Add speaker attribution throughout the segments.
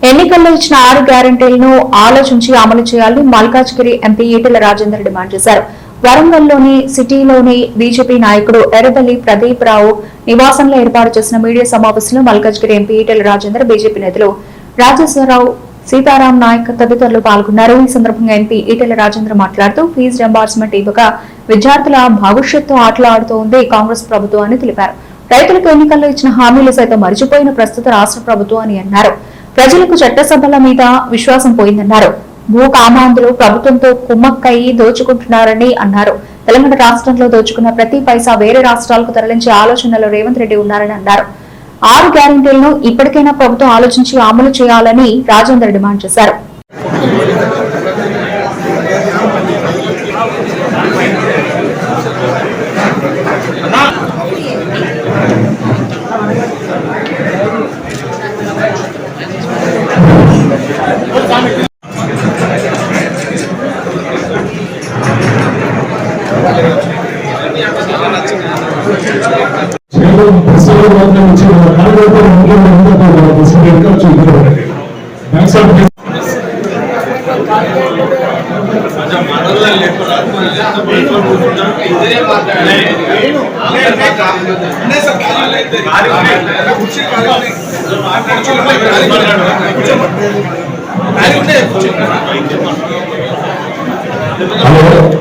Speaker 1: ఎన్నికల్లో ఇచ్చిన 6 గ్యారంటీలను ఆలోచించి అమలు చేయాలని మల్కాజ్గిరి ఎంపీ ఈటెల రాజేందర్ డిమాండ్ చేశారు. వరంగల్లోని సిటీలోని బీజేపీ నాయకుడు ఎర్రబెల్లి ప్రదీప్ రావు నివాసంలో ఏర్పాటు చేసిన మీడియా సమావేశంలో మల్కాజ్గిరి ఎంపీ ఈటెల రాజేందర్, బీజేపీ నేతలు రాజేశ్వరరావు, సీతారాం నాయక్ తదితరులు పాల్గొన్నారు. ఈ సందర్భంగా ఎంపీ ఈటెల రాజేందర్ మాట్లాడుతూ ఫీజు రింబర్స్మెంట్ ఇవ్వక విద్యార్థుల భవిష్యత్తు ఆటలాడుతోంది కాంగ్రెస్ ప్రభుత్వం అని తెలిపారు. రైతులకు ఎన్నికల్లో ఇచ్చిన హామీలు సైతం మరిచిపోయిన ప్రస్తుత రాష్ట్ర ప్రభుత్వం అని అన్నారు. ప్రజలకు చట్టసభల మీద విశ్వాసం పోయిందన్నారు. భూ కామాంధులు ప్రభుత్వంతో కుమ్మక్కయి దోచుకుంటున్నారని అన్నారు. తెలంగాణ రాష్ట్రంలో దోచుకున్న ప్రతి పైసా వేరే రాష్ట్రాలకు తరలించే ఆలోచనలో రేవంత్ రెడ్డి ఉన్నారని అన్నారు. 6 గ్యారంటీలను ఇప్పటికైనా ప్రభుత్వం ఆలోచించి అమలు చేయాలని రాజేందర్ డిమాండ్ చేశారు.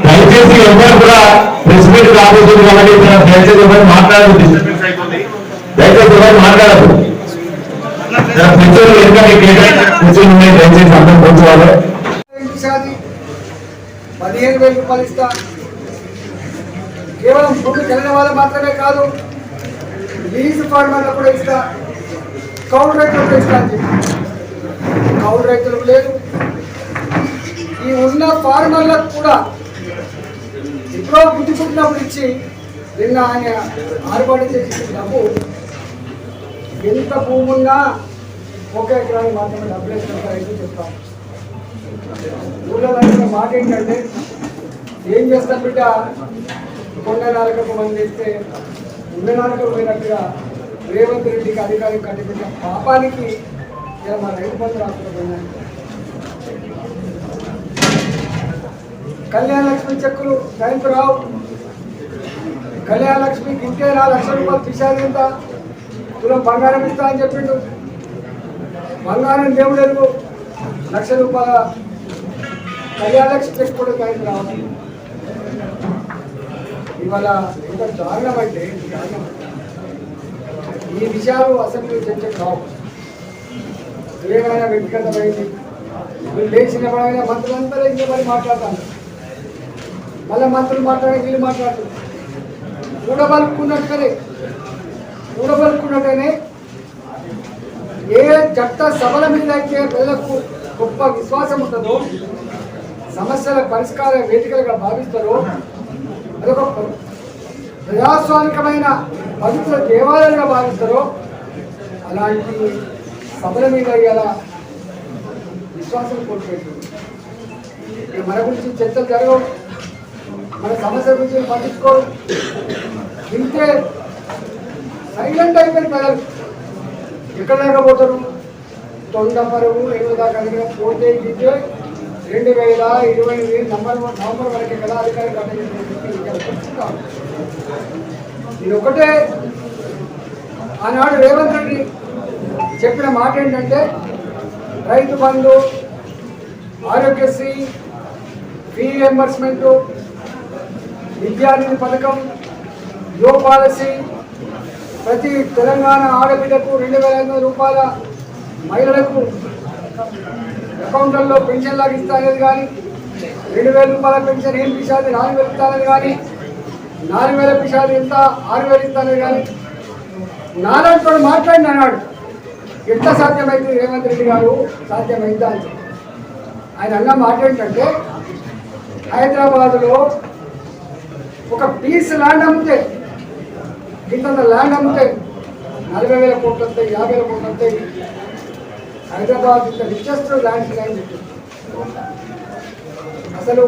Speaker 2: దయచేసి ఎవరు కూడా ప్రెస్ మీట్ రాబోతుంది కాబట్టి దయచేసి ఎవరు మాట్లాడదు, దయచేసి ఎవరు మాట్లాడదు. దయచేసి అందరూ కూర్చోవాలి.
Speaker 3: 15,000 రూపాయలు ఇస్తా, కేవలం భూమి కలిగిన వాళ్ళు మాత్రమే కాదు, లీజు ఫార్మర్లకు కూడా ఇస్తా, కౌలు రైతులకు ఇస్తా అని చెప్పి. కౌలు రైతులకు లేదు, ఈ ఉన్న ఫార్మర్లకు కూడా ఎప్పుడో బుద్ధి పుట్టినప్పుడు ఇచ్చి నిన్న ఆయన ఆర్పాటు చేసి డబ్బు ఎంత భూమి ఉన్నా 1 ఎకరానికి మాత్రమే డబ్బులు వేసుకుంటారు చెప్తాం. ఊళ్ళో మాట ఏంటంటే, ఏం చేస్తాం బిడ్డ, కొండ నాలుకకు మంది ఇస్తే ఉన్న నాలుకకు పోయినట్టుగా రేవంత్ రెడ్డికి అధికారులు కట్టిపెట్టిన పాపానికి ఇలా మా రైతు బంధు రాకపోయినాయి. కళ్యాణ లక్ష్మి చెక్కులు టైంకు రావు. కళ్యాణ లక్ష్మికి ఇంటే 4 లక్షల రూపాయలు తీసేది ఎంత, తులం బంగారం ఇస్తా అని చెప్పిండు. బంగారం దేవుడు ఎరుగు, 1 లక్ష రూపాయల కళ్యాణ లక్ష్మి చెక్ కూడా టైంకు రావాలి. ఇవాళ ఎంత దారుణం అంటే ఈ విషయాలు అసెంబ్లీ చర్చకు రావు. ఏమైనా వ్యక్తిగతమైంది, వీళ్ళు లేచిన పడైనా మంత్రులందరూ ఇంకా మరి మాట్లాడతాను, మళ్ళీ మంత్రులు మాట్లాడే వీళ్ళు మాట్లాడుతున్నారు. కూడబలుకున్నట్టుగానే ఏ చట్ట సభల మీద అయితే ప్రజలకు గొప్ప విశ్వాసం ఉంటుందో, సమస్యల పరిష్కార వేదికలుగా భావిస్తారో, అదొక ప్రజాస్వామికమైన పవిత్ర దేవాలయంగా భావిస్తారో, అలాంటి సభల మీద ఇలా విశ్వాసం కోల్పోతుంది. మన గురించి చర్చలు జరగవు, మన సమస్య గురించి పట్టించుకోరు. ఇంతే సైలెంట్ అయిపోయిన ప్రజలు ఎక్కడ లేకపోతారు. తొండ పరువు 8 దాకా పోతే గిట్టే 2028 నవంబర్ వరకే కదా అధికారులు కట్టేస్తున్నారు. ఇది ఒకటే ఆనాడు రేవంత్ రెడ్డి చెప్పిన మాట ఏంటంటే, రైతు బంధు, ఆరోగ్యశ్రీ, ఫీ రియంబర్స్మెంట్, విద్యానిధి పథకం, యో పాలసీ, ప్రతి తెలంగాణ ఆడబిడ్డకు 2,500 రూపాయల మహిళలకు అకౌంట్లలో పెన్షన్ లాగా ఇస్తానేది కానీ, 2,000 రూపాయల పెన్షన్ ఏం పిషాది 4,000 ఇస్తానని కానీ, 4,000 పిషాది ఎంత 6,000 ఇస్తానని కానీ నాలుగు మాట్లాడిన అన్నాడు. ఎట్లా సాధ్యమైంది రేవంత్ రెడ్డి గారు, సాధ్యమైందా అని చెప్పి ఆయన అన్న మాట ఏంటంటే, హైదరాబాద్లో ఒక పీస్ ల్యాండ్ అమ్మితే, ఇంత ల్యాండ్ అమ్మితే 40,000 కోట్లు వస్తాయి, 50,000 కోట్లు వస్తాయి. హైదరాబాద్ రిచెస్ట్ ల్యాండ్ అసలు